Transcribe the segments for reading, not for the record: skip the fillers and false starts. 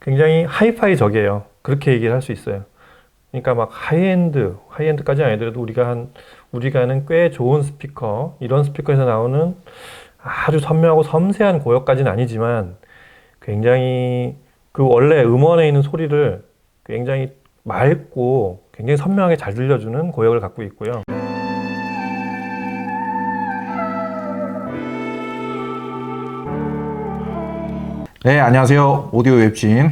굉장히 하이파이적이에요. 그렇게 얘기를 할 수 있어요. 그러니까 막 하이엔드까지 아니더라도 우리가 아는 꽤 좋은 스피커, 이런 스피커에서 나오는 아주 선명하고 섬세한 고역까지는 아니지만 굉장히 그 원래 음원에 있는 소리를 굉장히 맑고 굉장히 선명하게 잘 들려주는 고역을 갖고 있고요. 네, 안녕하세요. 오디오 웹진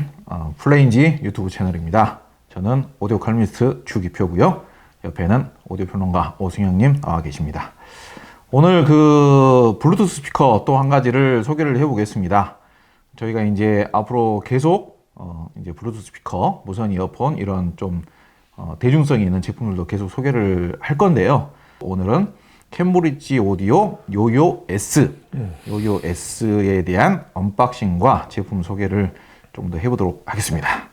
플레인지 유튜브 채널입니다. 저는 오디오 칼럼니스트 주기표고요. 옆에는 오디오 평론가 오승영님 나와 계십니다. 오늘 그 블루투스 스피커 또 한 가지를 소개를 해보겠습니다. 저희가 이제 앞으로 계속 이제 블루투스 스피커, 무선 이어폰 이런 좀 대중성이 있는 제품들도 계속 소개를 할 건데요. 오늘은 캠브리지 오디오 요요 S에 대한 언박싱과 제품 소개를 좀 더 해보도록 하겠습니다.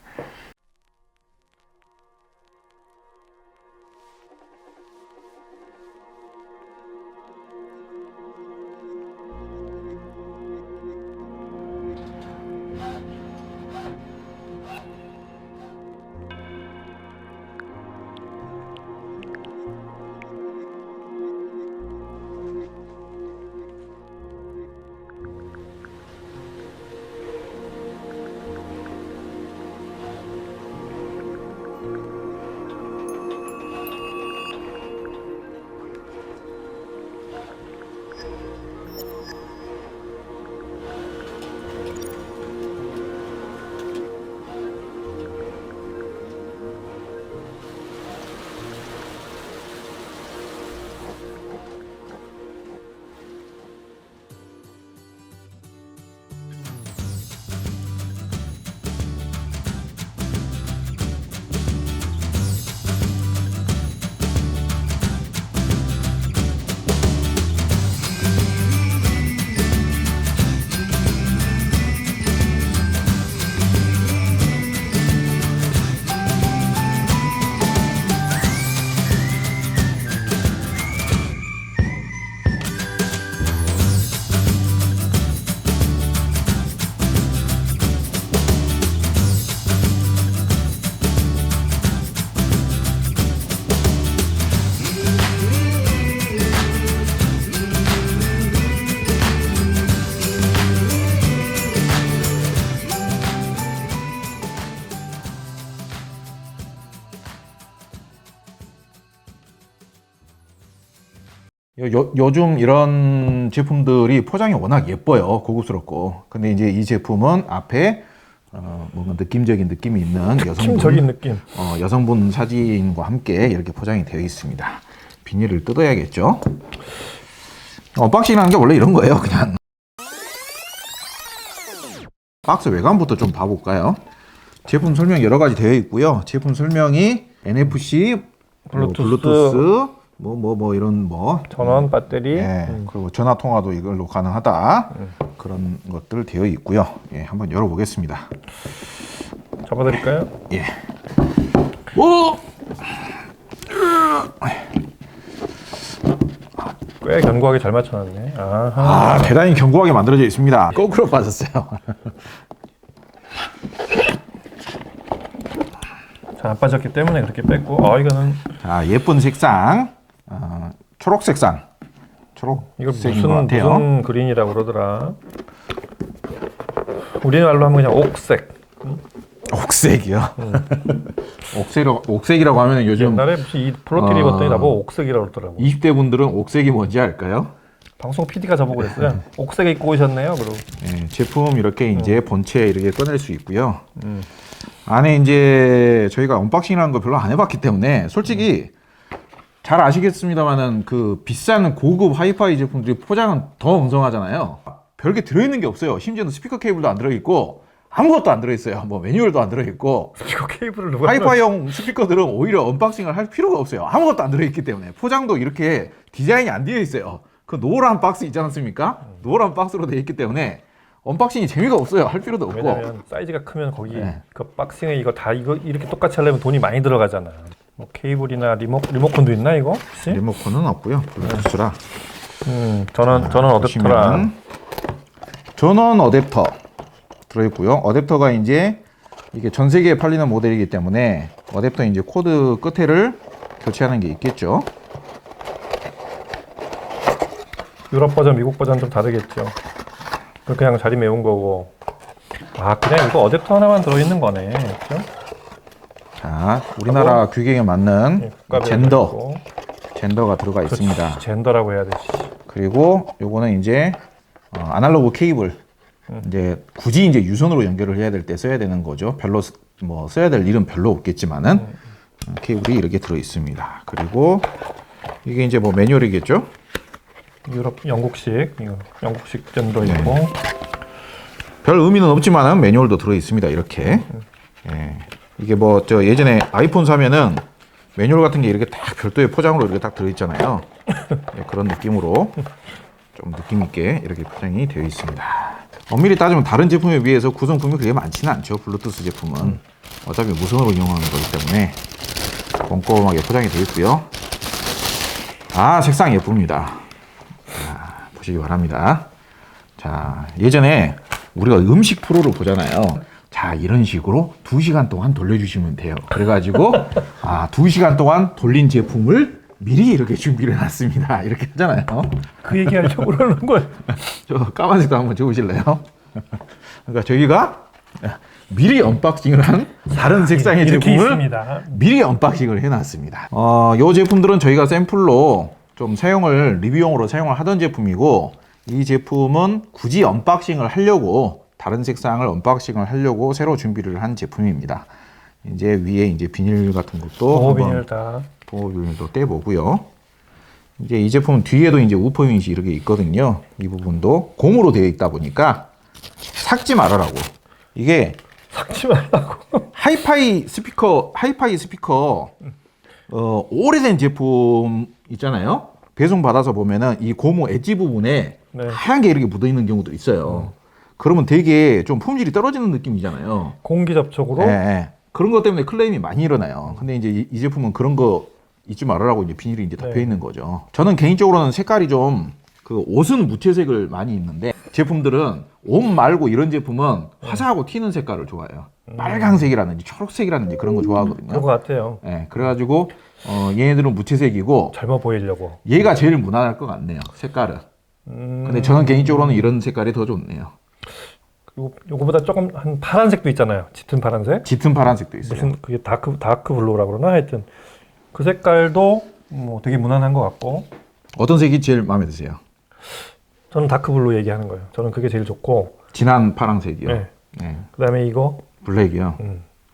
요즘 이런 제품들이 포장이 워낙 예뻐요. 고급스럽고. 근데 이제 이 제품은 앞에 뭔가 느낌적인 느낌이 있는 느낌적인 느낌. 여성분 사진과 함께 이렇게 포장이 되어 있습니다. 비닐을 뜯어야겠죠. 언박싱이라는 게 원래 이런 거예요. 그냥 박스 외관부터 좀 봐볼까요? 제품 설명 여러 가지 되어 있고요. 제품 설명이 NFC, 블루투스 이런 전원, 배터리, 그리고 전화 통화도 이걸로 가능하다. 그런 것들 되어 있고요. 예, 한번 열어보겠습니다. 잡아드릴까요? 예. 오! 꽤 견고하게 잘 맞춰놨네. 아하. 대단히 견고하게 만들어져 있습니다. 거꾸로 빠졌어요. 잘 안 빠졌기 때문에 그렇게 뺐고, 이거는 자, 예쁜 색상, 초록 색상. 이걸 초록색인 것 같아요. 무슨 그린이라고 그러더라. 우리말로 하면 그냥 옥색. 옥색이요. 옥색이라고 하면 요즘 옛날에 무슨 이 플로티를 입었더니 나보고 옥색이라고 그러더라고. 20대 분들은 옥색이 뭔지 알까요? 방송 PD가 저보고 그랬어요. 옥색 입고 오셨네요. 그러고. 예, 제품 이렇게 이제 본체 이렇게 꺼낼 수 있고요. 안에 이제 저희가 언박싱이라는 걸 별로 안 해봤기 때문에 솔직히 잘 아시겠습니다만은 그 비싼 고급 하이파이 제품들이 포장은 더 엉성하잖아요. 별게 들어있는 게 없어요. 심지어는 스피커 케이블도 안 들어있고 아무것도 안 들어있어요. 뭐 매뉴얼도 안 들어있고. 스피커 케이블을 누가 하이파이용 스피커들은 오히려 언박싱을 할 필요가 없어요. 아무것도 안 들어있기 때문에. 포장도 이렇게 디자인이 안 되어 있어요. 그 노란 박스 있지 않습니까? 노란 박스로 되어 있기 때문에 언박싱이 재미가 없어요. 할 필요도 없고. 왜냐면 사이즈가 크면 거기 그 박싱에 이거 이렇게 똑같이 하려면 돈이 많이 들어가잖아. 뭐 케이블이나 리모컨도 있나 이거? 혹시? 리모컨은 없고요. 블루투스라. 전원 어댑터랑 전원 어댑터 들어있고요. 어댑터가 이제 이게 전 세계에 팔리는 모델이기 때문에 어댑터 이제 코드 끝에를 교체하는 게 있겠죠. 유럽 버전, 미국 버전 좀 다르겠죠. 그냥 자리 메운 거고. 아, 그냥 이거 어댑터 하나만 들어있는 거네. 그죠? 자, 우리나라 규격에 맞는 젠더가 들어가 있습니다. 젠더라고 해야 되지. 그리고 요거는 이제 아날로그 케이블. 이제 굳이 이제 유선으로 연결을 해야 될 때 써야 되는 거죠. 별로 뭐 써야 될 일은 별로 없겠지만은 케이블이 이렇게 들어 있습니다. 그리고 이게 이제 뭐 매뉴얼이겠죠. 영국식 젠더 있고. 별 의미는 없지만은 매뉴얼도 들어 있습니다. 이렇게. 예. 이게 뭐 저 예전에 아이폰 사면은 매뉴얼 같은 게 이렇게 딱 별도의 포장으로 이렇게 딱 들어 있잖아요. 예, 그런 느낌으로 좀 느낌 있게 이렇게 포장이 되어 있습니다. 엄밀히 따지면 다른 제품에 비해서 구성품이 그렇게 많지는 않죠. 블루투스 제품은 어차피 무선으로 이용하는 거기 때문에 꼼꼼하게 포장이 되어 있고요. 아, 색상 예쁩니다. 자, 보시기 바랍니다. 자, 예전에 우리가 음식 프로를 보잖아요. 자, 이런 식으로 2시간 동안 돌려주시면 돼요. 그래가지고 2시간 동안 돌린 제품을 미리 이렇게 준비를 해놨습니다. 이렇게 하잖아요. 그 얘기하려고 그러는 거예요. 저 까만색도 한번 줘보실래요? 그러니까 저희가 미리 언박싱을 한 다른 색상의 제품을 있습니다. 미리 언박싱을 해놨습니다. 이 제품들은 저희가 샘플로 좀 리뷰용으로 사용을 하던 제품이고, 이 제품은 굳이 언박싱을 하려고 다른 색상을 언박싱을 하려고 새로 준비를 한 제품입니다. 이제 위에 이제 비닐 같은 것도 보호 비닐도 떼보고요. 이제 이 제품 뒤에도 이제 우퍼 유닛이 이렇게 있거든요. 이 부분도 고무로 되어 있다 보니까 삭지 말아라고. 이게 삭지 말라고. 하이파이 스피커 오래된 제품 있잖아요. 배송 받아서 보면은 이 고무 엣지 부분에 하얀 게 이렇게 묻어 있는 경우도 있어요. 그러면 되게 좀 품질이 떨어지는 느낌이잖아요. 공기 접촉으로. 네. 그런 것 때문에 클레임이 많이 일어나요. 근데 이제 이 제품은 그런 거 잊지 말으라고 이제 비닐이 이제 덮여 있는 거죠. 저는 개인적으로는 색깔이 좀 그 옷은 무채색을 많이 입는데 제품들은 옷 말고 이런 제품은 화사하고 튀는 색깔을 좋아해요. 빨강색이라든지 초록색이라든지 그런 거 좋아하거든요. 그런 것 같아요. 네, 그래가지고 얘네들은 무채색이고 젊어 보이려고. 얘가 제일 무난할 것 같네요. 색깔은. 근데 저는 개인적으로는 이런 색깔이 더 좋네요. 요거보다 조금 한 파란색도 있잖아요. 짙은 파란색. 짙은 파란색도 있어요. 무슨 그게 다크 블루라고 그러나 하여튼 그 색깔도 뭐 되게 무난한 것 같고. 어떤 색이 제일 마음에 드세요? 저는 다크 블루 얘기하는 거예요. 저는 그게 제일 좋고. 진한 파란색이요. 네. 네. 그다음에 이거 블랙이요.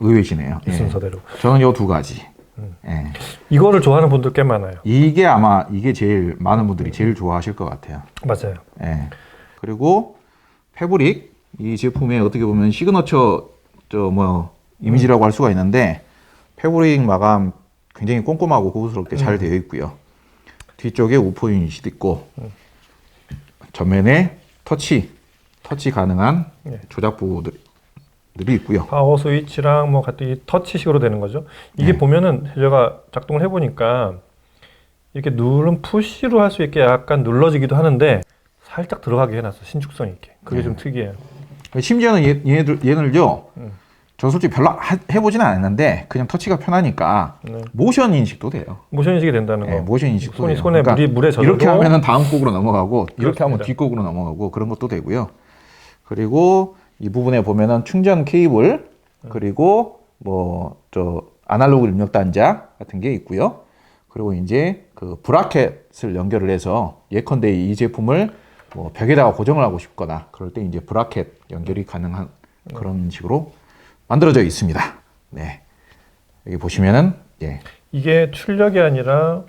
의외시네요. 이 순서대로. 저는 요 두 가지. 네. 이거를 좋아하는 분들 꽤 많아요. 이게 아마 제일 많은 분들이 제일 좋아하실 것 같아요. 맞아요. 네. 그리고 패브릭 이 제품의 어떻게 보면 시그너처 이미지라고 할 수가 있는데 패브릭 마감 굉장히 꼼꼼하고 고급스럽게 잘 되어 있고요. 뒤쪽에 우퍼 유닛이 있고 전면에 터치 가능한 조작부들이 있고요. 파워 스위치랑 뭐 같은 터치식으로 되는 거죠. 이게 보면은 제가 작동을 해보니까 이렇게 누르면 푸시로 할 수 있게 약간 눌러지기도 하는데 살짝 들어가게 해놨어. 신축성 있게. 그게 좀 특이해요. 심지어는 얘는요. 저 솔직히 별로 해보지는 않았는데 그냥 터치가 편하니까 모션 인식도 돼요. 모션 인식이 된다는 거. 모션 인식도 돼요. 손에 그러니까 물에 젖어도 이렇게 하면은 다음 곡으로 넘어가고 그렇습니다. 이렇게 하면 뒷곡으로 넘어가고 그런 것도 되고요. 그리고 이 부분에 보면은 충전 케이블 그리고 아날로그 입력 단자 같은 게 있고요. 그리고 이제 그 브라켓을 연결을 해서 예컨대 이 제품을 뭐 벽에다가 고정을 하고 싶거나 그럴 때 이제 브라켓 연결이 가능한 그런 식으로 만들어져 있습니다. 네. 여기 보시면은 이게 출력이 아니라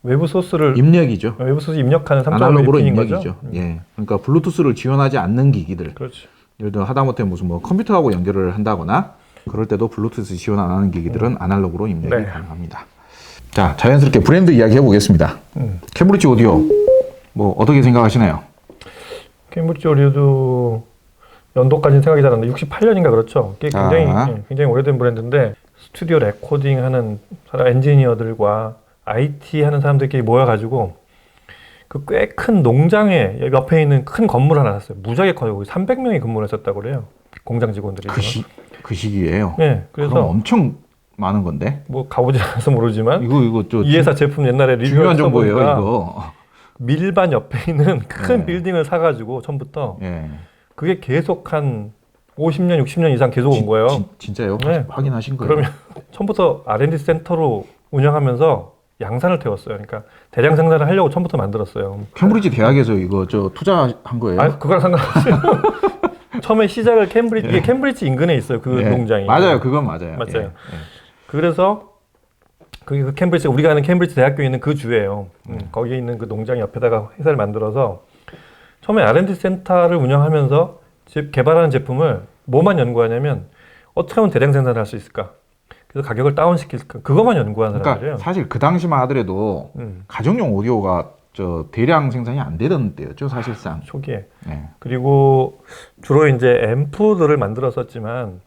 외부 소스를 입력이죠. 외부 소스 입력하는 3.5 아날로그로 핀인 입력이죠. 거죠? 예. 그러니까 블루투스를 지원하지 않는 기기들. 그렇죠. 예를 들어 하다못해 무슨 컴퓨터하고 연결을 한다거나 그럴 때도 블루투스 지원 안 하는 기기들은 아날로그로 입력이 가능합니다. 자, 자연스럽게 브랜드 이야기 해보겠습니다. 캠브리지 오디오 뭐 어떻게 생각하시나요? 캠브리지 오디오도 연도까지는 생각이 잘 안 나. 68년인가 그렇죠. 이게 굉장히 오래된 브랜드인데 스튜디오 레코딩 하는 엔지니어들과 IT 하는 사람들끼리 모여가지고 그 꽤 큰 농장에 옆에 있는 큰 건물 하나 샀어요. 무지하게 커요. 300명이 근무를 했었다고 그래요. 공장 직원들이. 그 시기에요. 네, 그럼 그래서 엄청 많은 건데. 뭐 가보지 않아서 모르지만 이거 저 이 회사 제품 옛날에 중요한 리뷰를 정보예요, 써보니까 이거. 밀반 옆에 있는 큰 네. 빌딩을 사가지고 처음부터 예. 그게 계속 한 50년, 60년 이상 계속 온 거예요. 진짜요? 네. 확인하신 거예요? 그러면 처음부터 R&D 센터로 운영하면서 양산을 태웠어요. 그러니까 대량 생산을 하려고 처음부터 만들었어요. 캠브리지 대학에서 이거 저 투자한 거예요? 아, 그거랑 상관없어요. 처음에 시작을 캠브리지, 이게 캠브리지 인근에 있어요. 그 예. 농장이. 맞아요, 그건 맞아요. 맞아요. 예. 예. 그래서 그게 그 캠브리지, 우리가 아는 캠브리지 대학교에 있는 그 주예요. 거기에 있는 그 농장 옆에다가 회사를 만들어서 처음에 R&D 센터를 운영하면서 개발하는 제품을 뭐만 연구하냐면 어떻게 하면 대량 생산을 할 수 있을까? 그래서 가격을 다운시킬까? 그것만 연구한 사람들이에요. 그러니까 사실 그 당시만 하더라도 가정용 오디오가 저 대량 생산이 안 되던 때였죠, 사실상. 초기에. 네. 그리고 주로 이제 앰프들을 만들었었지만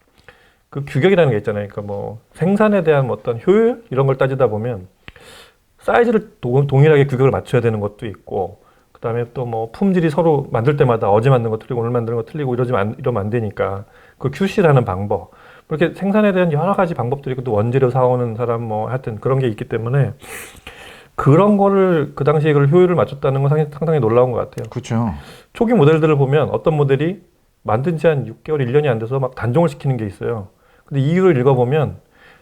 그 규격이라는 게 있잖아요. 그러니까 뭐 생산에 대한 어떤 효율 이런 걸 따지다 보면 사이즈를 동일하게 규격을 맞춰야 되는 것도 있고, 그다음에 또 뭐 품질이 서로 만들 때마다 어제 만든 거 틀리고 오늘 만드는 거 틀리고 이러면 안 되니까 그 QC라는 방법, 그렇게 생산에 대한 여러 가지 방법들이 있고 또 원재료 사오는 사람 뭐 하여튼 그런 게 있기 때문에 그런 거를 그 당시에 그걸 효율을 맞췄다는 건 상당히 놀라운 것 같아요. 그렇죠. 초기 모델들을 보면 어떤 모델이 만든 지 한 6개월, 1년이 안 돼서 막 단종을 시키는 게 있어요. 근데 이유를 읽어보면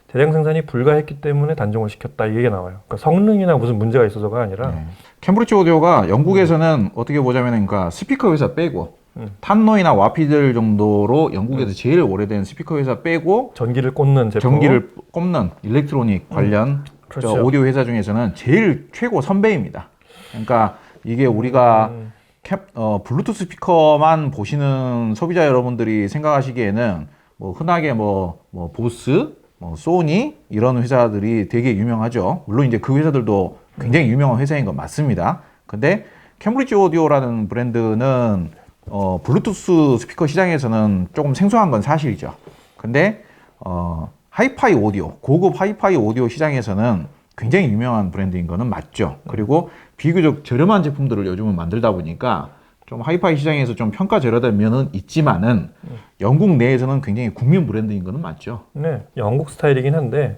대량 생산이 불가했기 때문에 단종을 시켰다, 이게 나와요. 그러니까 성능이나 무슨 문제가 있어서가 아니라. 네. 캠브리지 오디오가 영국에서는 어떻게 보자면, 그러니까 스피커 회사 빼고 탄노이나 와피들 정도로 영국에서 제일 오래된 스피커 회사 빼고 전기를 꽂는 제품. 전기를 꼽는 일렉트로닉 관련 그렇죠. 저 오디오 회사 중에서는 제일 최고 선배입니다. 그러니까 이게 우리가 블루투스 스피커만 보시는 소비자 여러분들이 생각하시기에는 뭐 흔하게 뭐 보스, 뭐 소니 이런 회사들이 되게 유명하죠. 물론 이제 그 회사들도 굉장히 유명한 회사인 건 맞습니다. 근데 캠브리지 오디오라는 브랜드는 블루투스 스피커 시장에서는 조금 생소한 건 사실이죠. 근데 하이파이 오디오, 고급 하이파이 오디오 시장에서는 굉장히 유명한 브랜드인 거는 맞죠. 그리고 비교적 저렴한 제품들을 요즘은 만들다 보니까 좀 하이파이 시장에서 좀 평가절하된 면은 있지만은 영국 내에서는 굉장히 국민 브랜드인 거는 맞죠. 네, 영국 스타일이긴 한데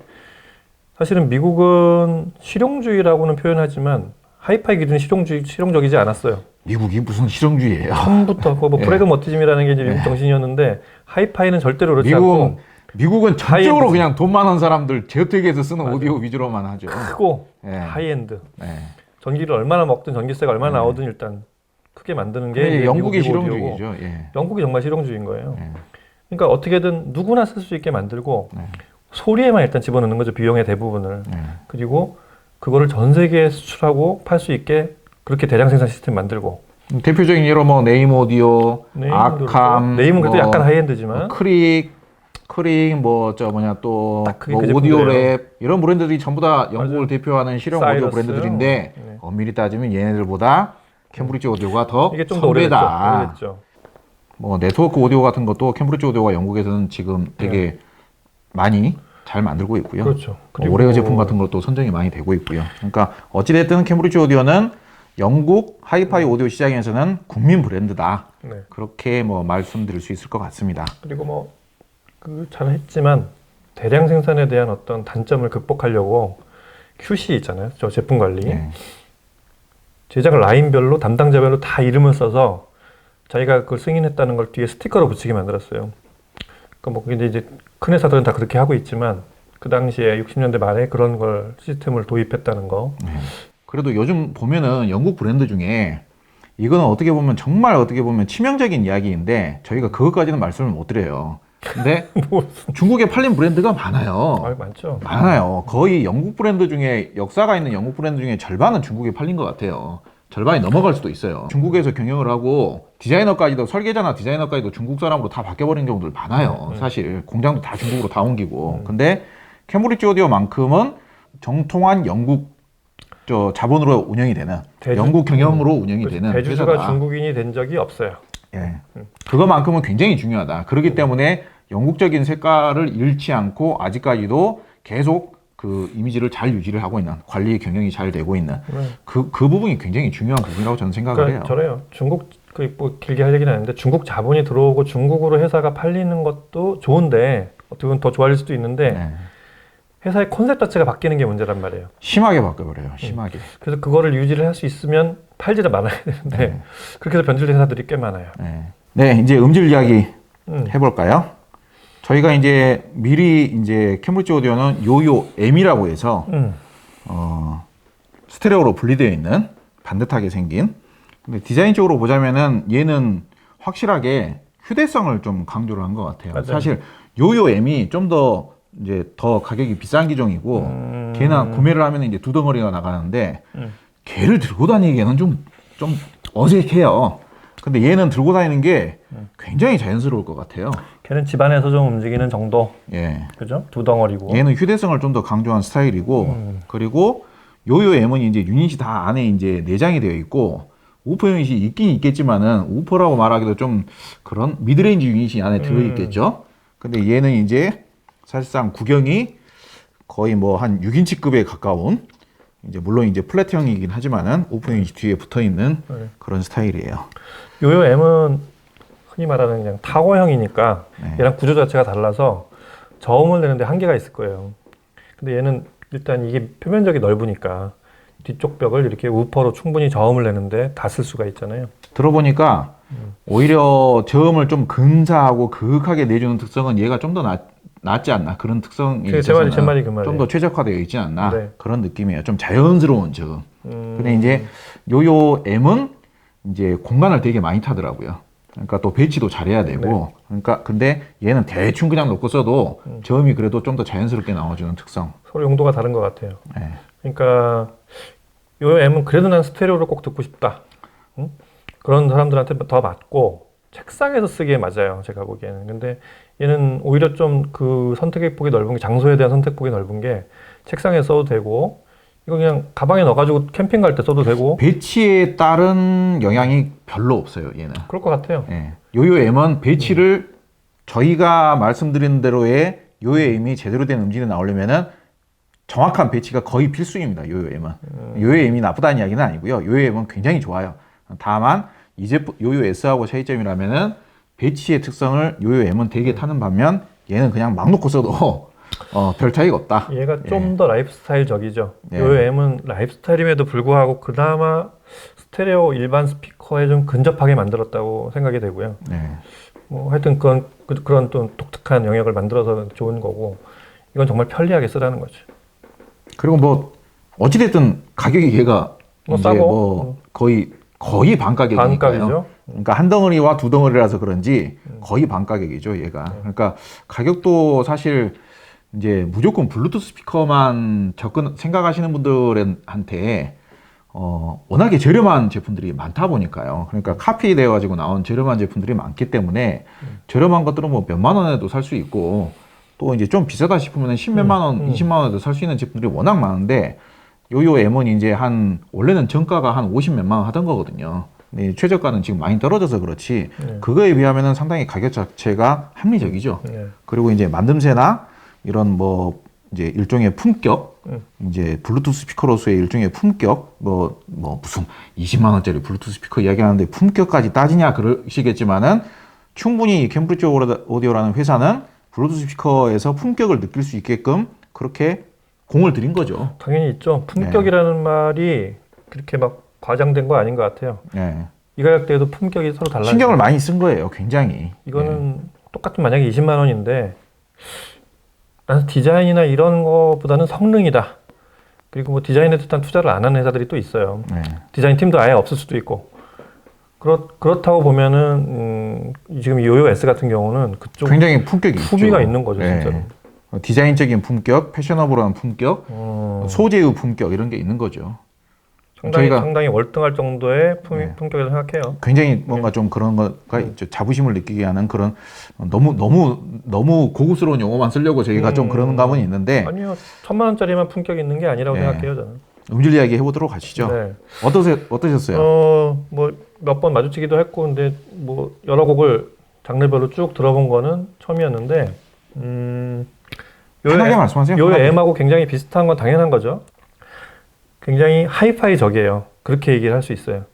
사실은 미국은 실용주의라고는 표현하지만 하이파이 기준이 실용적이지 않았어요. 미국이 무슨 실용주의예요? 처음부터 뭐 예. 프래그머티즘이라는 게 이제 미국 정신이었는데 하이파이는 절대로 그렇지 않고 미국은 전적으로 하이엔드. 그냥 돈 많은 사람들 재택에서 쓰는 맞아요. 오디오 위주로만 하죠. 크고 예. 하이엔드. 네. 전기를 얼마나 먹든 전기세가 얼마나 나오든 일단 크게 만드는 게 예, 이제 영국이 미국 오디오고, 실용주의죠. 예. 영국이 정말 실용주의인 거예요. 예. 그러니까 어떻게든 누구나 쓸 수 있게 만들고 네. 소리에만 일단 집어넣는 거죠. 비용의 대부분을. 예. 그리고 그거를 전 세계에 수출하고 팔 수 있게 그렇게 대량 생산 시스템 만들고. 대표적인 예로 뭐 네임 오디오, 네임도 아캄, 네임은 그래도 뭐 약간 하이엔드지만 크릭 뭐 저 뭐냐 또 딱 그게 뭐 그 오디오 제품들이에요. 랩 이런 브랜드들이 전부 다 영국을 맞아요. 대표하는 실용 사이러스. 오디오 브랜드들인데 네. 엄밀히 따지면 얘네들보다 캠브리지 오디오가 더 이게 좀 더 오래됐죠. 선배다. 오래됐죠. 뭐 네트워크 오디오 같은 것도 캠브리지 오디오가 영국에서는 지금 되게 많이 잘 만들고 있고요. 그렇죠. 뭐 오레오 제품 같은 것도 선정이 많이 되고 있고요. 그러니까 어찌됐든 캠브리지 오디오는 영국 하이파이 오디오 시장에서는 국민 브랜드다. 네. 그렇게 뭐 말씀드릴 수 있을 것 같습니다. 그리고 뭐 그 잘했지만 대량 생산에 대한 어떤 단점을 극복하려고 QC 있잖아요. 저 제품 관리. 네. 제작 라인별로 담당자별로 다 이름을 써서 자기가 그걸 승인했다는 걸 뒤에 스티커로 붙이게 만들었어요. 그러니까 뭐 근데 이제 큰 회사들은 다 그렇게 하고 있지만 그 당시에 60년대 말에 그런 걸 시스템을 도입했다는 거. 그래도 요즘 보면은 영국 브랜드 중에 이거는 어떻게 보면 정말 어떻게 보면 치명적인 이야기인데 저희가 그것까지는 말씀을 못 드려요. 근데 중국에 팔린 브랜드가 많아요. 많죠. 많아요. 거의 영국 브랜드 중에 역사가 있는 영국 브랜드 중에 절반은 중국에 팔린 것 같아요. 절반이 넘어갈 수도 있어요. 중국에서 경영을 하고 디자이너까지도 설계자나 디자이너까지도 중국 사람으로 다 바뀌어버린 경우들 많아요. 사실 공장도 다 중국으로 다 옮기고. 근데 캠브리지 오디오만큼은 정통한 영국 저 자본으로 운영이 되는 영국 경영으로 운영이 되는 대주주가 회사다. 중국인이 된 적이 없어요. 예. 그거만큼은 굉장히 중요하다. 그렇기 때문에 영국적인 색깔을 잃지 않고 아직까지도 계속 그 이미지를 잘 유지를 하고 있는 관리 경영이 잘 되고 있는 네. 그 부분이 굉장히 중요한 부분이라고 저는 생각을 그러니까 해요. 저래요. 중국 뭐 길게 할 얘기는 아닌데 중국 자본이 들어오고 중국으로 회사가 팔리는 것도 좋은데 어떻게 보면 더 좋아질 수도 있는데 네. 회사의 컨셉 자체가 바뀌는 게 문제란 말이에요. 심하게 바꿔버려요. 심하게. 그래서 그거를 유지를 할 수 있으면 팔지를 말아야 되는데 네. 그렇게 해서 변질된 회사들이 꽤 많아요. 네. 네, 이제 음질 이야기 음. 해볼까요? 저희가 이제 미리 이제 캠브리지 오디오는 요요 M이라고 해서 스테레오로 분리되어 있는 반듯하게 생긴. 근데 디자인적으로 보자면은 얘는 확실하게 휴대성을 좀 강조를 한 것 같아요. 맞아요. 사실 요요 M이 좀 더 이제 더 가격이 비싼 기종이고 걔나 구매를 하면 이제 두 덩어리가 나가는데 걔를 들고 다니기에는 좀 어색해요. 근데 얘는 들고 다니는 게 굉장히 자연스러울 것 같아요. 걔는 집안에서 좀 움직이는 정도, 예. 그죠? 두 덩어리고. 얘는 휴대성을 좀 더 강조한 스타일이고, 그리고 요요 M은 이제 유닛이 다 안에 이제 내장이 되어 있고, 우퍼 유닛이 있긴 있겠지만은, 우퍼라고 말하기도 좀 그런 미드레인지 유닛이 안에 들어있겠죠? 근데 얘는 이제 사실상 구경이 거의 뭐 한 6인치급에 가까운, 이제 물론 이제 플랫형이긴 하지만은, 우퍼 유닛이 뒤에 붙어 있는 그런 스타일이에요. 요요 M은 흔히 말하는 그냥 타고형이니까 네. 얘랑 구조 자체가 달라서 저음을 내는데 한계가 있을 거예요. 근데 얘는 일단 이게 표면적이 넓으니까 뒤쪽 벽을 이렇게 우퍼로 충분히 저음을 내는데 다 쓸 수가 있잖아요. 들어보니까 오히려 저음을 좀 근사하고 그윽하게 내주는 특성은 얘가 좀 더 낫지 않나 그런 특성이 제 있어서 말이 그 말이에요. 좀 더 최적화되어 있지 않나 네. 그런 느낌이에요. 좀 자연스러운 저음. 근데 이제 요요 M은 이제 공간을 되게 많이 타더라고요. 그러니까 또 배치도 잘해야 되고 그러니까 근데 얘는 대충 그냥 놓고 써도 저음이 그래도 좀 더 자연스럽게 나와주는 특성. 서로 용도가 다른 것 같아요. 네. 그러니까 요요 M은 그래도 난 스테레오를 꼭 듣고 싶다. 응? 그런 사람들한테 더 맞고 책상에서 쓰기에 맞아요. 제가 보기에는. 근데 얘는 오히려 좀 그 선택의 폭이 넓은 게 장소에 대한 선택폭이 넓은 게 책상에 써도 되고 이거 그냥 가방에 넣어가지고 캠핑 갈 때 써도 되고 배치에 따른 영향이 별로 없어요. 얘는. 그럴 것 같아요. 예. 요요 M은 배치를 저희가 말씀드린 대로의 요요 M이 제대로 된 음질이 나오려면은 정확한 배치가 거의 필수입니다. 요요 M은. 요요 M이 나쁘다는 이야기는 아니고요. 요요 M은 굉장히 좋아요. 다만 이 제품 요요 S하고 차이점이라면은 배치의 특성을 요요 M은 되게 타는 반면 얘는 그냥 막 놓고 써도 별 차이가 없다. 얘가 좀 더 라이프스타일적이죠. 예. 요요 M은 라이프스타일임에도 불구하고 그나마 스테레오 일반 스피커에 좀 근접하게 만들었다고 생각이 되고요. 네. 뭐 하여튼 그런 또 독특한 영역을 만들어서 좋은 거고 이건 정말 편리하게 쓰라는 거죠. 그리고 뭐 어찌됐든 가격이 얘가 뭐 이제 싸고. 뭐 거의 반 가격이니까요. 반값이죠. 그러니까 한 덩어리와 두 덩어리라서 그런지 거의 반 가격이죠, 얘가. 그러니까 가격도 사실 이제 무조건 블루투스 스피커만 생각하시는 분들한테 워낙에 저렴한 제품들이 많다 보니까요. 그러니까 카피되어 가지고 나온 저렴한 제품들이 많기 때문에 저렴한 것들은 뭐 몇만 원에도 살 수 있고 또 이제 좀 비싸다 싶으면 10몇만 원, 20만 원에도 살 수 있는 제품들이 워낙 많은데 요요 M은 이제 원래는 정가가 한 50 몇만 원 하던 거거든요. 근데 최저가는 지금 많이 떨어져서 그렇지 그거에 비하면은 상당히 가격 자체가 합리적이죠. 그리고 이제 만듦새나 이런 뭐 이제 일종의 품격, 이제 블루투스 스피커로서의 일종의 품격, 뭐 무슨 20만 원짜리 블루투스 스피커 이야기하는데 품격까지 따지냐 그러시겠지만은 충분히 캠브리지 오디오라는 회사는 블루투스 스피커에서 품격을 느낄 수 있게끔 그렇게 공을 들인 거죠. 당연히 있죠. 품격이라는 말이 그렇게 막 과장된 거 아닌 것 같아요. 네. 이 가격대에도 품격이 서로 달라요. 신경을 많이 쓴 거예요, 굉장히. 이거는 똑같은 만약에 20만 원인데 나는 디자인이나 이런 거보다는 성능이다. 그리고 뭐 디자인에 대한 투자를 안 하는 회사들이 또 있어요. 네. 디자인 팀도 아예 없을 수도 있고. 그렇다고 보면은 지금 요요 S 같은 경우는 그쪽 굉장히 품격이 후비가 있죠. 있는 거죠, 네. 진짜로. 디자인적인 품격, 패셔너블한 품격, 소재의 품격 이런 게 있는 거죠. 상당히 월등할 정도의 품격이라고 생각해요. 굉장히 뭔가 좀 그런 거가 있죠. 자부심을 느끼게 하는 그런 너무 고급스러운 용어만 쓰려고 저희가 좀 그런 감은 있는데 아니요, 1,000만 원짜리만 품격 있는 게 아니라고 생각해요, 저는. 음질 이야기 해보도록 하시죠. 네. 어떠셨어요? 뭐 몇 번 마주치기도 했고, 근데 뭐 여러 곡을 장르별로 쭉 들어본 거는 처음이었는데, 편하게 말씀하세요. 요 편하게. M하고 굉장히 비슷한 건 당연한 거죠. 굉장히 하이파이적이에요. 그렇게 얘기를 할 수 있어요.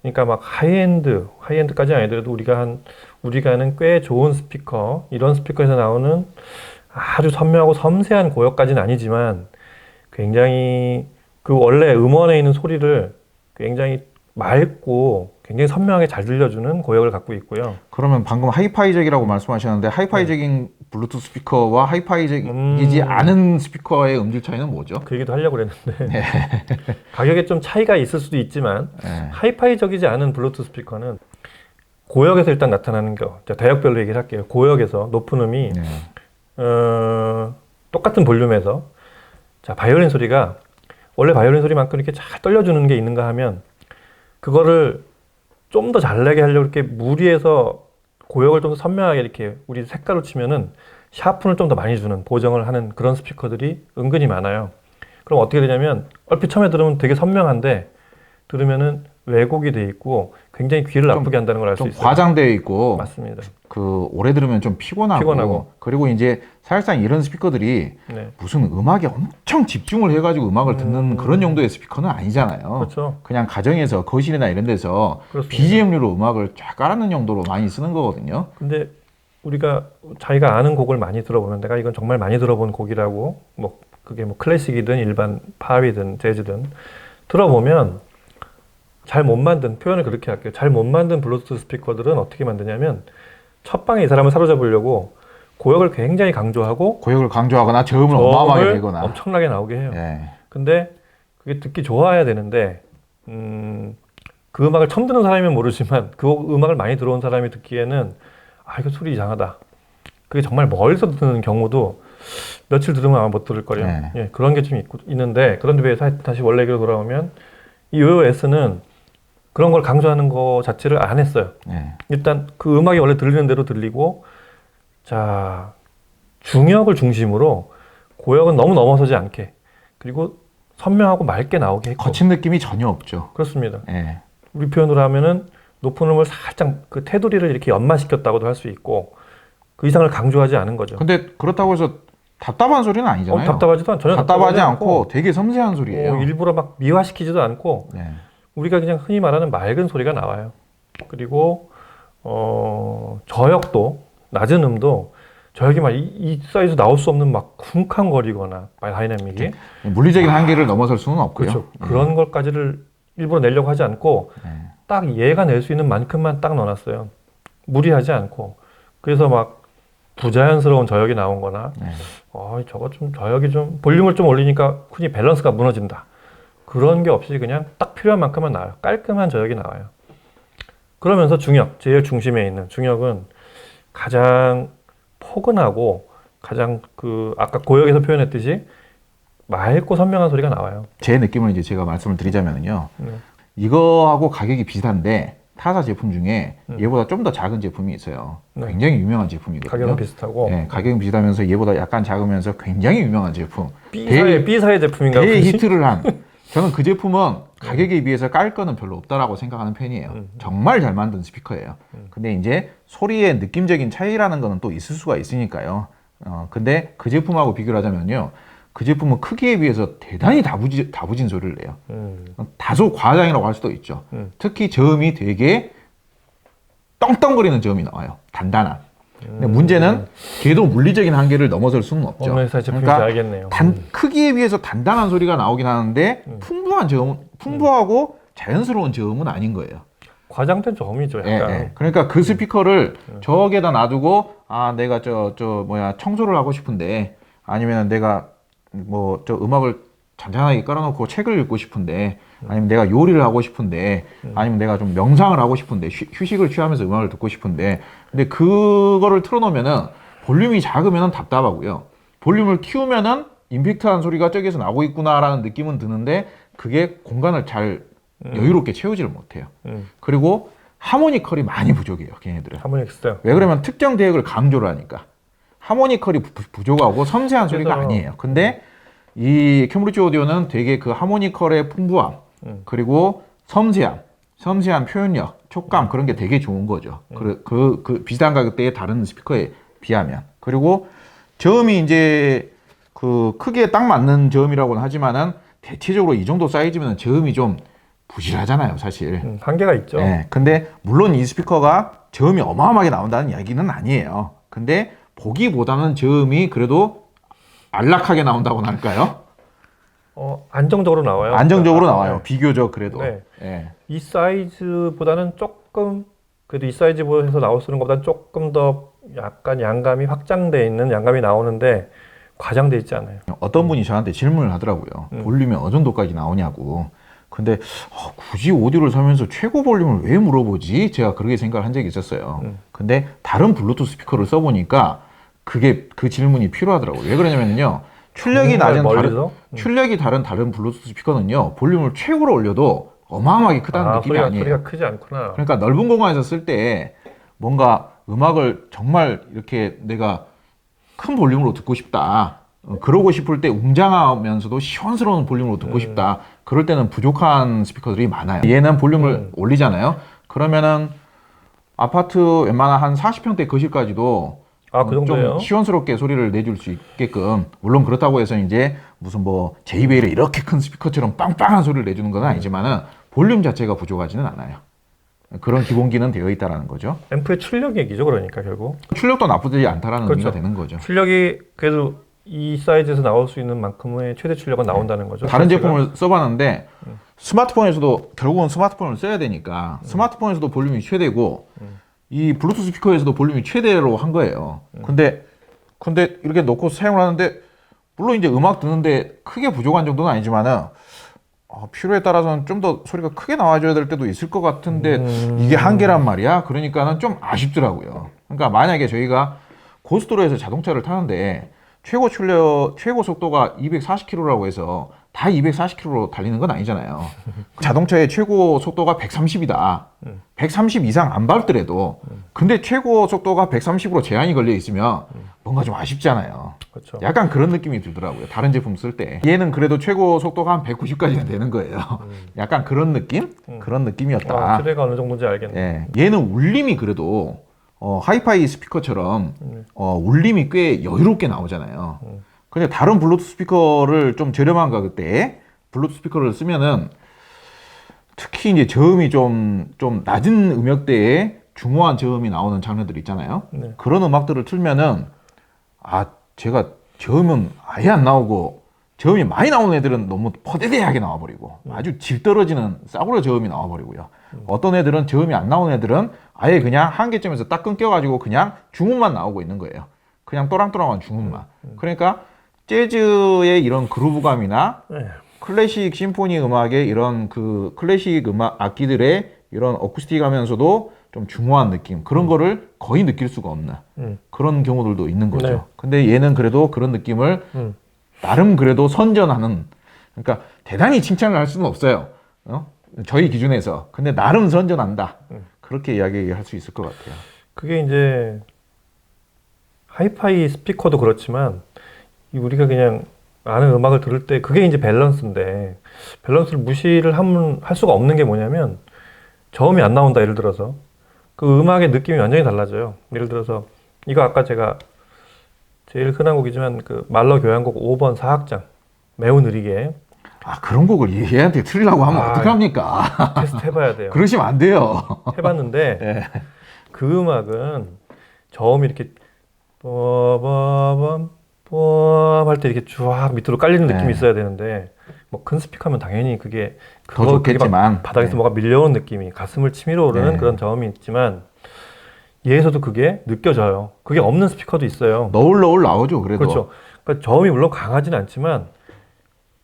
그러니까 막 하이엔드까지 아니더라도 우리가 아는 꽤 좋은 스피커, 이런 스피커에서 나오는 아주 선명하고 섬세한 고역까지는 아니지만 굉장히 그 원래 음원에 있는 소리를 굉장히 맑고 굉장히 선명하게 잘 들려주는 고역을 갖고 있고요. 그러면 방금 하이파이적이라고 말씀하셨는데 하이파이적인 블루투스 스피커와 하이파이적이지 않은 스피커의 음질 차이는 뭐죠? 그 얘기도 하려고 그랬는데 가격에 좀 차이가 있을 수도 있지만 네. 하이파이적이지 않은 블루투스 스피커는 고역에서 일단 나타나는 거. 자, 대역별로 얘기를 할게요. 고역에서 높은 음이 네. 똑같은 볼륨에서 자, 바이올린 소리가 원래 바이올린 소리만큼 이렇게 잘 떨려주는 게 있는가 하면 그거를 좀 더 잘 나게 하려고 이렇게 무리해서 고역을 좀 더 선명하게 이렇게 우리 색깔로 치면은 샤픈을 좀 더 많이 주는 보정을 하는 그런 스피커들이 은근히 많아요. 그럼 어떻게 되냐면 얼핏 처음에 들으면 되게 선명한데 들으면은 왜곡이 돼 있고 굉장히 귀를 아프게 한다는 걸 알 수 좀 있어요. 과장되어 있고 맞습니다. 그 오래 들으면 좀 피곤하고 그리고 이제 사실상 이런 스피커들이 네. 무슨 음악에 엄청 집중을 해가지고 음악을 듣는 그런 용도의 스피커는 아니잖아요. 그렇죠. 그냥 가정에서 거실이나 이런 데서 그렇습니다. BGM류로 음악을 쫙 깔아놓는 용도로 많이 쓰는 거거든요. 근데 우리가 자기가 아는 곡을 많이 들어보면 내가 이건 정말 많이 들어본 곡이라고 뭐 그게 뭐 클래식이든 일반 팝이든 재즈든 들어보면 잘 못 만든 표현을 그렇게 할게요. 잘 못 만든 블루투스 스피커들은 어떻게 만드냐면 첫 방에 이 사람을 사로잡으려고 고역을 굉장히 강조하고 고역을 강조하거나 저음을 어마어마하게 저음을 내거나. 엄청나게 나오게 해요. 예. 근데 그게 듣기 좋아야 되는데 그 음악을 처음 듣는 사람이면 모르지만 그 음악을 많이 들어온 사람이 듣기에는 아 이거 소리 이상하다. 그게 정말 멀리서 듣는 경우도 며칠 들으면 아마 못 들을 거예요. 네. 예, 그런 게 좀 있는데 그런데 왜 다시 원래 얘기로 돌아오면 이 요요S는 그런 걸 강조하는 거 자체를 안 했어요. 예. 일단 그 음악이 원래 들리는 대로 들리고 자 중역을 중심으로 고역은 너무 넘어서지 않게 그리고 선명하고 맑게 나오게 했고 거친 느낌이 전혀 없죠. 그렇습니다. 예. 우리 표현으로 하면은 높은 음을 살짝 그 테두리를 이렇게 연마시켰다고도 할 수 있고 그 이상을 강조하지 않은 거죠. 근데 그렇다고 해서 답답한 소리는 아니잖아요. 답답하지도 전혀 답답하지 않고 되게 섬세한 소리예요. 일부러 막 미화시키지도 않고 네. 우리가 그냥 흔히 말하는 맑은 소리가 나와요. 그리고 저역도 낮은 음도 저역이 막 이 사이즈 나올 수 없는 막 쿵쾅거리거나 다이내믹이 물리적인 한계를 넘어설 수는 없고요. 그렇죠. 그런 것까지를 일부러 내려고 하지 않고 네. 딱 얘가 낼 수 있는 만큼만 딱 넣어놨어요. 무리하지 않고 그래서 막 부자연스러운 저역이 나온 거나 네. 저거 좀 저역이 좀 볼륨을 좀 올리니까 흔히 밸런스가 무너진다. 그런 게 없이 그냥 딱 필요한 만큼만 나와요. 깔끔한 저역이 나와요. 그러면서 중역, 제일 중심에 있는 중역은 가장 포근하고 가장 아까 고역에서 표현했듯이 맑고 선명한 소리가 나와요. 제 느낌을 이제 제가 말씀을 드리자면요. 네. 이거하고 가격이 비슷한데 타사 제품 중에 얘보다 좀 더 작은 제품이 있어요. 네. 굉장히 유명한 제품이거든요. 가격은 비슷하고 네, 가격은 비슷하면서 얘보다 약간 작으면서 굉장히 유명한 제품. B사의 제품인가 보지? 대히트를 한. 저는 그 제품은 가격에 비해서 깔 거는 별로 없다라고 생각하는 편이에요. 정말 잘 만든 스피커예요. 근데 이제 소리의 느낌적인 차이라는 거는 또 있을 수가 있으니까요. 근데 그 제품하고 비교를 하자면요. 그 제품은 크기에 비해서 대단히 다부진 소리를 내요. 다소 과장이라고 할 수도 있죠. 특히 저음이 되게 떵떵거리는 저음이 나와요. 단단한. 근데 문제는 걔도 물리적인 한계를 넘어설 수는 없죠. 어느 회사 제품인지 그러니까 알겠네요. 크기에 비해서 단단한 소리가 나오긴 하는데 풍부하고 자연스러운 저음은 아닌 거예요. 과장된 저음이죠, 예, 약간. 예. 그러니까 그 스피커를 저기에다 놔두고 내가 청소를 하고 싶은데 아니면 내가 음악을 잔잔하게 깔아놓고 책을 읽고 싶은데 아니면 내가 요리를 하고 싶은데 아니면 내가 좀 명상을 하고 싶은데 휴식을 취하면서 음악을 듣고 싶은데 근데 그거를 틀어놓으면은 볼륨이 작으면은 답답하고요. 볼륨을 키우면은 임팩트한 소리가 저기에서 나고 있구나라는 느낌은 드는데 그게 공간을 잘 여유롭게 채우지를 못해요. 그리고 하모니컬이 많이 부족해요, 걔네들은. 하모닉스. 왜 그러면 특정 대역을 강조를 하니까. 하모니컬이 부족하고 섬세한 소리가 아니에요. 근데 이 캠브리지 오디오는 되게 그 하모니컬의 풍부함, 그리고 섬세한 표현력, 촉감 그런 게 되게 좋은 거죠. 그 비슷한 가격대의 다른 스피커에 비하면. 그리고 저음이 이제 그 크기에 딱 맞는 저음이라고는 하지만은 대체적으로 이 정도 사이즈면 저음이 좀 부실하잖아요, 사실. 한계가 있죠. 네, 근데 물론 이 스피커가 저음이 어마어마하게 나온다는 이야기는 아니에요. 근데 보기보다는 저음이 그래도 안락하게 나온다고나 할까요? 안정적으로 나와요. 안정적으로 그러니까, 나와요. 비교적 그래도. 네. 예. 이 사이즈보다는 조금 그래도 이 사이즈에서 나올 수 있는 것보다는 조금 더 약간 양감이 확장돼 있는 양감이 나오는데 과장돼 있지 않아요. 어떤 분이 저한테 질문을 하더라고요. 볼륨이 어느 정도까지 나오냐고. 근데 굳이 오디오를 사면서 최고 볼륨을 왜 물어보지? 제가 그렇게 생각을 한 적이 있었어요. 근데 다른 블루투스 스피커를 써보니까 그게 그 질문이 필요하더라고요. 왜 그러냐면요. 출력이 낮은 출력이 다른 블루투스 스피커는요. 볼륨을 최고로 올려도 어마어마하게 크다는 느낌이 아니에요. 소리가 크지 않구나. 그러니까 넓은 공간에서 쓸 때 뭔가 음악을 정말 이렇게 내가 큰 볼륨으로 듣고 싶다. 그러고 싶을 때 웅장하면서도 시원스러운 볼륨으로 듣고 싶다. 그럴 때는 부족한 스피커들이 많아요. 얘는 볼륨을 올리잖아요. 그러면은 아파트 웬만한 한 40평대 거실까지도 그 정도예요? 좀 시원스럽게 소리를 내줄 수 있게끔, 물론 그렇다고 해서 이제 무슨 뭐 제이베일의 이렇게 큰 스피커처럼 빵빵한 소리를 내주는 건 아니지만은 볼륨 자체가 부족하지는 않아요. 그런 기본기는 되어 있다라는 거죠. 앰프의 출력 얘기죠, 그러니까 결국. 출력도 나쁘지 않다라는 그렇죠. 의미가 되는 거죠. 출력이 그래도 이 사이즈에서 나올 수 있는 만큼의 최대 출력은 나온다는 거죠. 다른 제품을 써봤는데 스마트폰에서도 결국은 스마트폰을 써야 되니까 스마트폰에서도 볼륨이 최대고 이 블루투스 스피커에서도 볼륨이 최대로 한 거예요. 근데 이렇게 놓고 사용을 하는데 물론 이제 음악 듣는데 크게 부족한 정도는 아니지만은 필요에 따라서는 좀 더 소리가 크게 나와줘야 될 때도 있을 것 같은데 이게 한계란 말이야. 그러니까는 좀 아쉽더라고요. 그러니까 만약에 저희가 고속도로에서 자동차를 타는데 최고 속도가 240km라고 해서 다 240km로 달리는 건 아니잖아요. 자동차의 최고 속도가 130이다. 130 이상 안 밟더라도 근데 최고 속도가 130으로 제한이 걸려 있으면 뭔가 좀 아쉽잖아요. 그렇죠. 약간 그런 느낌이 들더라고요. 다른 제품 쓸 때. 얘는 그래도 최고 속도가 한 190까지는 되는 거예요. 약간 그런 느낌? 그런 느낌이었다. 최대가 어느 정도인지 알겠네. 예. 얘는 울림이 그래도 하이파이 스피커처럼 울림이 꽤 여유롭게 나오잖아요. 근데 다른 블루투스 스피커를 좀 저렴한 가격대에 블루투스 스피커를 쓰면은 특히 이제 저음이 좀 낮은 음역대에 중후한 저음이 나오는 장르들 있잖아요. 네. 그런 음악들을 틀면은 제가 저음은 아예 안 나오고 저음이 많이 나오는 애들은 너무 퍼대대하게 나와버리고 아주 질 떨어지는 싸구려 저음이 나와버리고요. 어떤 애들은 저음이 안 나오는 애들은 아예 그냥 한계점에서 딱 끊겨가지고 그냥 중음만 나오고 있는 거예요. 그냥 또랑또랑한 중음만. 그러니까 재즈의 이런 그루브감이나 클래식 심포니 음악의 이런 그 클래식 음악 악기들의 이런 어쿠스틱 하면서도 좀 중후한 느낌, 그런 거를 거의 느낄 수가 없는 그런 경우들도 있는 거죠. 네. 근데 얘는 그래도 그런 느낌을 나름 그래도 선전하는, 그러니까 대단히 칭찬을 할 수는 없어요. 저희 기준에서. 근데 나름 선전한다. 그렇게 이야기할 수 있을 것 같아요. 그게 이제 하이파이 스피커도 그렇지만 우리가 그냥 아는 음악을 들을 때 그게 이제 밸런스인데, 밸런스를 무시를 할 수가 없는 게 뭐냐면 저음이 안 나온다. 예를 들어서 그 음악의 느낌이 완전히 달라져요. 예를 들어서 이거 아까 제가 제일 흔한 곡이지만 그 말러 교향곡 5번 4악장 매우 느리게 그런 곡을 얘한테 틀리려고 하면 어떡합니까? 테스트 해봐야 돼요. 그러시면 안 돼요. 해봤는데 네. 그 음악은 저음이 이렇게 뽀바밤 뽀할 때 이렇게 쫙 밑으로 깔리는 느낌이 있어야 되는데 뭐 큰 스피커면 당연히 그게 더 좋겠지만 바닥에서 뭐가 밀려오는 느낌이 가슴을 치밀어 오르는 그런 저음이 있지만 얘에서도 그게 느껴져요. 그게 없는 스피커도 있어요. 너울너울 나오죠, 그래도. 그렇죠. 그러니까 저음이 물론 강하지는 않지만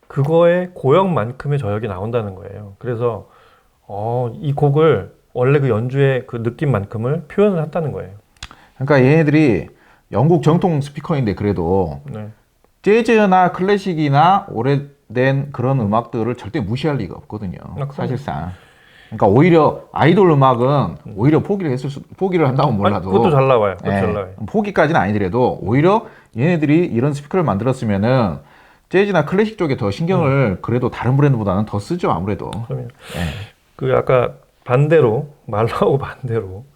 그거의 고역만큼의 저역이 나온다는 거예요. 그래서 이 곡을 원래 그 연주의 그 느낌만큼을 표현을 했다는 거예요. 그러니까 얘네들이 영국 정통 스피커인데 그래도 재즈나 클래식이나 오래된 그런 음악들을 절대 무시할 리가 없거든요. 사실상. 그러니까 오히려 아이돌 음악은 오히려 포기를 한다고 몰라도 그것도 잘 나와요. 그것도 잘 나와요. 포기까지는 아니더라도 오히려 얘네들이 이런 스피커를 만들었으면은 재즈나 클래식 쪽에 더 신경을 그래도 다른 브랜드보다는 더 쓰죠, 아무래도. 그러면 그 아까 반대로 말라고 반대로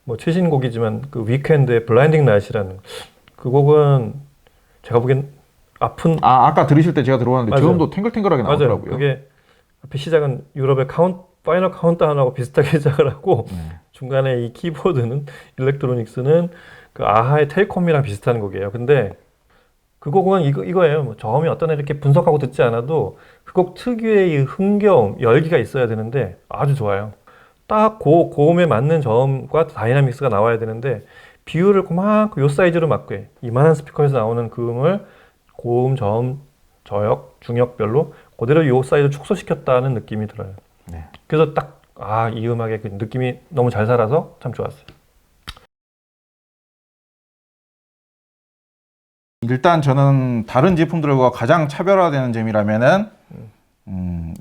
뭐 최신곡이지만 그 위켄드의 블라인딩 나잇이라는 그 곡은 제가 보기엔 아픈 아까 들으실 때 제가 들어봤는데 맞아요. 저음도 탱글탱글하게 맞아요. 나오더라고요. 그게 앞에 시작은 유럽의 파이널 카운트다운하고 비슷하게 시작을 하고 중간에 이 키보드는 일렉트로닉스는 그 아하의 텔콤이랑 비슷한 곡이에요. 근데 그 곡은 이거예요. 뭐 저음이 어떤 애 이렇게 분석하고 듣지 않아도 그 곡 특유의 이 흥겨움, 열기가 있어야 되는데 아주 좋아요. 딱 고음에 맞는 저음과 다이나믹스가 나와야 되는데 비율을 그만큼 요 사이즈로 맞게 해. 이만한 스피커에서 나오는 그 음을 고음, 저음, 저역, 중역별로 그대로 요 사이즈 축소시켰다는 느낌이 들어요. 네. 그래서 딱 이 음악의 그 느낌이 너무 잘 살아서 참 좋았어요. 일단 저는 다른 제품들과 가장 차별화되는 점이라면은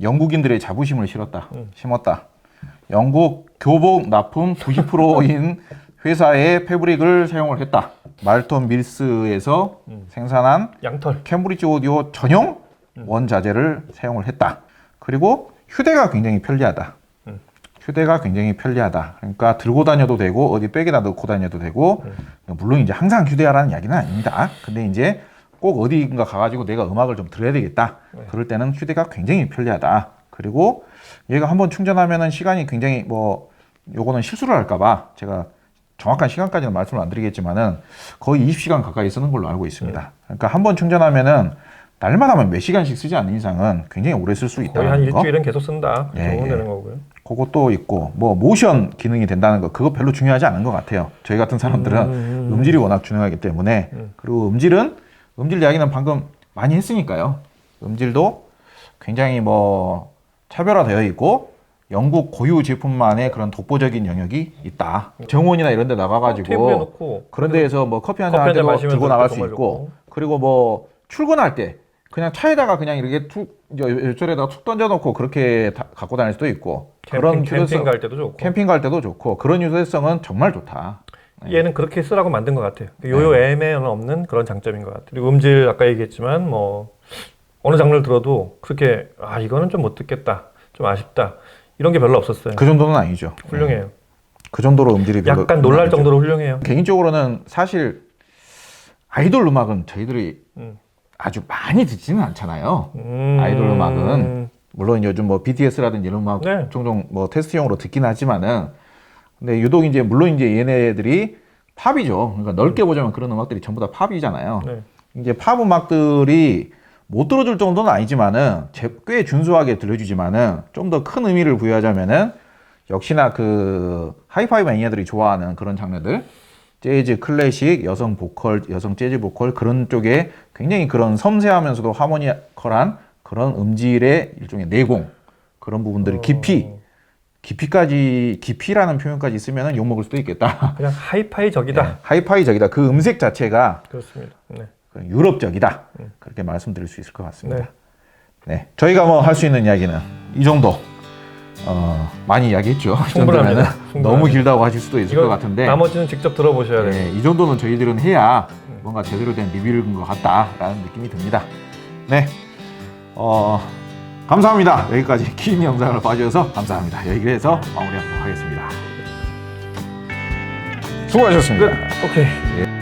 영국인들의 자부심을 심었다. 영국 교복 납품 90%인 회사의 패브릭을 사용을 했다. 말톤 밀스에서 생산한 양털. 캠브리지 오디오 전용 원자재를 사용을 했다. 그리고 휴대가 굉장히 편리하다. 휴대가 굉장히 편리하다. 그러니까 들고 다녀도 되고 어디 백에다 넣고 다녀도 되고 물론 이제 항상 휴대하라는 이야기는 아닙니다. 근데 이제 꼭 어디인가 가가지고 내가 음악을 좀 들어야 되겠다. 그럴 때는 휴대가 굉장히 편리하다. 그리고 얘가 한번 충전하면은 시간이 굉장히 요거는 실수를 할까봐 제가 정확한 시간까지는 말씀을 안 드리겠지만은 거의 20시간 가까이 쓰는 걸로 알고 있습니다. 그러니까 한번 충전하면은 날마다 몇 시간씩 쓰지 않는 이상은 굉장히 오래 쓸 수 있다. 거의 한 일주일은 계속 쓴다. 예, 적응되는 거고요. 그것도 있고 모션 기능이 된다는 거 그거 별로 중요하지 않은 것 같아요. 저희 같은 사람들은 음질이 워낙 중요하기 때문에 그리고 음질 이야기는 방금 많이 했으니까요. 음질도 굉장히 차별화되어 있고 영국 고유 제품만의 그런 독보적인 영역이 있다. 정원이나 이런 데 테이블에 나가가지고 놓고 그런 데에서 커피 한잔 커피 할 한잔 때도 마시면서 들고 나갈 수 정말 있고 그리고 출근할 때 그냥 차에다가 그냥 이렇게 요철에다가 툭 던져놓고 그렇게 갖고 다닐 수도 있고 캠핑 갈 때도 좋고. 캠핑 갈 때도 좋고 그런 유대성은 정말 좋다. 얘는 그렇게 쓰라고 만든 것 같아요. 요요 애매는 없는 그런 장점인 것 같아요. 그리고 음질 아까 얘기했지만 어느 장르를 들어도 그렇게 이거는 좀 못 듣겠다, 좀 아쉽다 이런 게 별로 없었어요. 그 정도는 아니죠. 훌륭해요. 그 정도로 음질이 별로 약간 놀랄 아니죠. 정도로 훌륭해요. 개인적으로는 사실 아이돌 음악은 저희들이 아주 많이 듣지는 않잖아요. 아이돌 음악은 물론 요즘 BTS라든지 이런 음악 네. 종종 테스트용으로 듣긴 하지만은 근데 유독 물론 얘네들이 팝이죠. 그러니까 넓게 보자면 그런 음악들이 전부 다 팝이잖아요. 네. 이제 팝 음악들이 못 들어줄 정도는 아니지만은 꽤 준수하게 들려주지만은 좀 더 큰 의미를 부여하자면은 역시나 그 하이파이 매니아들이 좋아하는 그런 장르들 재즈, 클래식, 여성 보컬, 여성 재즈 보컬 그런 쪽에 굉장히 그런 섬세하면서도 하모니컬한 그런 음질의 일종의 내공 그런 부분들이 깊이라는 표현까지 쓰면은 욕 먹을 수도 있겠다. 그냥 하이파이적이다. 네, 하이파이적이다. 그 음색 자체가 그렇습니다. 네. 유럽적이다. 그렇게 말씀드릴 수 있을 것 같습니다. 네, 저희가 할 수 있는 이야기는 이 정도. 많이 이야기했죠. 충분합니다. 너무 길다고 하실 수도 있을 것 같은데 나머지는 직접 들어보셔야 돼요. 이 정도는 저희들은 해야 뭔가 제대로 된 리뷰를 한 것 같다라는 느낌이 듭니다. 네, 감사합니다. 여기까지 긴 영상을 봐주셔서 감사합니다. 여기를 해서 마무리하도록 하겠습니다. 수고하셨습니다. 오케이. 예.